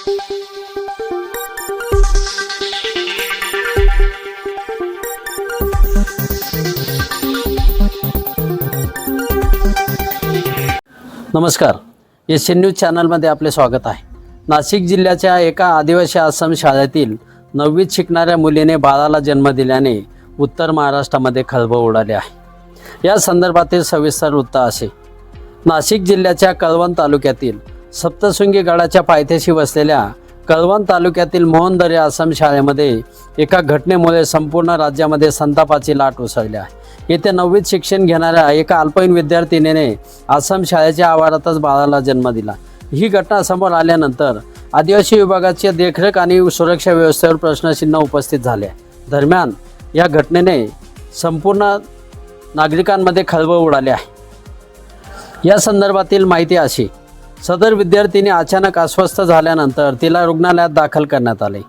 नमस्कार, Asian news चॅनलमध्ये आपले स्वागत आहे। नाशिक जिल्ह्याच्या एका आदिवासी आश्रम शाळेतील 9वीत शिकणाऱ्या मुलीने बाळाला जन्म दिल्याने उत्तर महाराष्ट्रामध्ये खळबळ उडाली आहे। या संदर्भातील सविस्तर वृत्त असे। नाशिक जिल्ह्याच्या कळवण तालुक्यातील सप्तशृंगी गडाच्या पायथ्याशी वसलेल्या कळवण तालुक्यातील मोहनदरी आश्रम शाळेमध्ये एका घटनेमुळे संपूर्ण राज्यामध्ये संतापाची लाट उसळली आहे। येथे 9वीत शिक्षण घेणाऱ्या एका अल्पवयीन विद्यार्थिनीने आश्रम शाळेच्या आवारातच बाळाला जन्म दिला। ही घटना समोर आल्यानंतर आदिवासी विभागाच्या देखरेख आणि सुरक्षा व्यवस्थेवर प्रश्नचिन्ह उपस्थित झाले। दरम्यान या घटनेने संपूर्ण नागरिकांमध्ये खळबळ उडाली आहे। या संदर्भातील माहिती अशी, सदर विद्यार्थिनी अचानक अस्वस्थ झाल्यानंतर तिला रुग्णालयात दाखल करण्यात आले।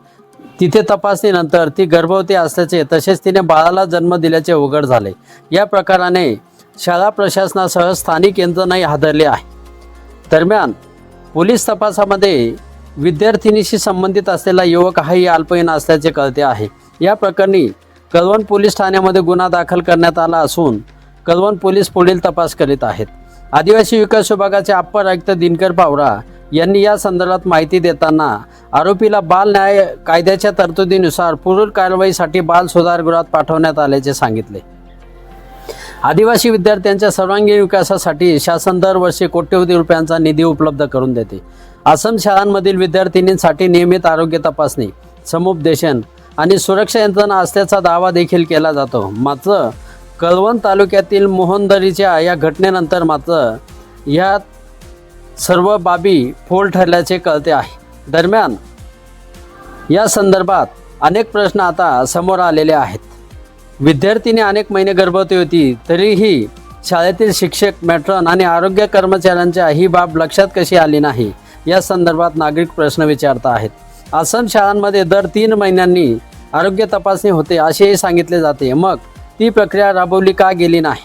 तिथे तपासणीनंतर ती गर्भवती असल्याचे तसेच तिने बाळाला जन्म दिल्याचे उघड झाले। या प्रकाराने शाळा प्रशासनासह स्थानिक यंत्रणाही हादरली आहे। दरम्यान पोलीस तपासामध्ये विद्यार्थिनीशी संबंधित असलेला युवक हाही अल्पवयीन असल्याचे कळते आहे। या प्रकरणी कळवण पोलीस ठाण्यामध्ये गुन्हा दाखल करण्यात आला असून कळवण पोलीस पुढील तपास करीत आहेत। आदिवासी विकास विभागाचे अप्पर आयुक्त दिनकर पावरा यांनी या संदर्भात माहिती देताना आरोपीला बाल न्याय कायद्याच्या तरतुदीनुसार पुढील कारवाईसाठी बाल सुधारगृहात पाठवण्यात आल्याचे सांगितले। आदिवासी विद्यार्थ्यांच्या सर्वांगीण विकासासाठी शासन दरवर्षी कोट्यवधी रुपयांचा निधी उपलब्ध करून देते। आश्रम शाळांमधील विद्यार्थिनींसाठी नियमित आरोग्य तपासणी, समुपदेशन आणि सुरक्षा यंत्रणा असल्याचा दावा देखील केला जातो। मात्र कळवण तालुक्यातील मोहनदरीच्या या घटनेनंतर मात्र या सर्व बाबी फोल ठरल्याचे कळते आहे। दरम्यान या संदर्भात अनेक प्रश्न आता समोर आलेले आहेत। विद्यार्थिनी अनेक महिने गर्भवती होती, तरीही शाळेतील शिक्षक, मॅट्रॉन आणि आरोग्य कर्मचाऱ्यांच्या ही बाब लक्षात कशी आली नाही, या संदर्भात नागरिक प्रश्न विचारत आहेत। आश्रम शाळांमध्ये दर 3 महिन्यांनी आरोग्य तपासणी होते असेही सांगितले जाते, मग ती प्रक्रिया राबवली का गेली नाही?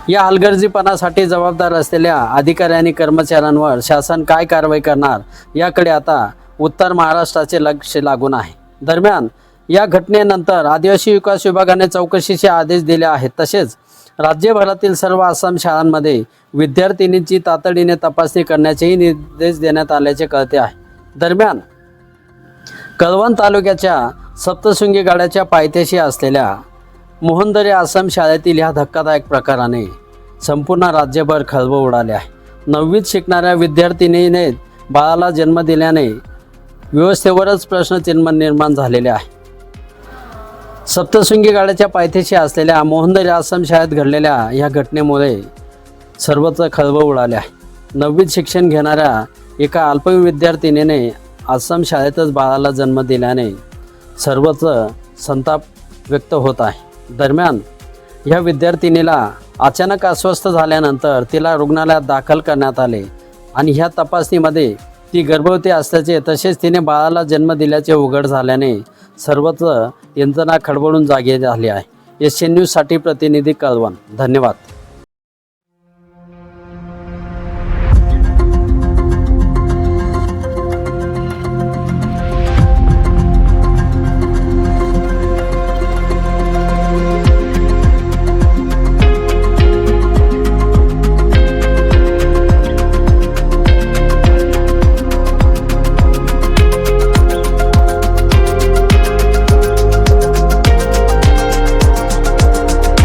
या हलगर्जीपणासाठी जबाबदार असलेल्या अधिकारी आणि कर्मचाऱ्यांवर शासन काय कारवाई करणार, याकडे आता उत्तर महाराष्ट्राचे लक्ष लागून आहे। दरम्यान या घटनेनंतर आदिवासी विकास विभागाने चौकशीचे आदेश दिले आहेत। तसेच राज्यभरातील सर्व आश्रम शाळांमध्ये विद्यार्थिनींची तातडीने तपासणी करण्याचेही निर्देश देण्यात आल्याचे कळते आहे। दरम्यान कळवण तालुक्याच्या सप्तशृंगी गडाच्या पायथ्याशी असलेल्या मोहनदरी आश्रम शाळेतील ह्या धक्कादायक प्रकाराने संपूर्ण राज्यभर खळबळ उडाले आहे। 9वीत शिकणाऱ्या विद्यार्थिनीने बाळाला जन्म दिल्याने व्यवस्थेवरच प्रश्नचिन्ह निर्माण झालेले आहे। सप्तशृंगी गडाच्या पायथ्याशी असलेल्या मोहनदरी आश्रम शाळेत घडलेल्या ह्या घटनेमुळे सर्वत्र खळबळ उडाले आहे। 9वीत शिक्षण घेणाऱ्या एका अल्पवयीन विद्यार्थिनीने आश्रम शाळेतच बाळाला जन्म दिल्याने सर्वत्र संताप व्यक्त होत आहे। दरम्यान ह्या विद्यार्थिनीला अचानक अस्वस्थ झाल्यानंतर तिला रुग्णालयात दाखल करण्यात आले आणि ह्या तपासणीमध्ये ती गर्भवती असल्याचे तसेच तिने बाळाला जन्म दिल्याचे उघड झाल्याने सर्वत्र यंत्रणा खडबडून जागी झाली आहे। एशियन न्यूजसाठी प्रतिनिधी कळवण। धन्यवाद।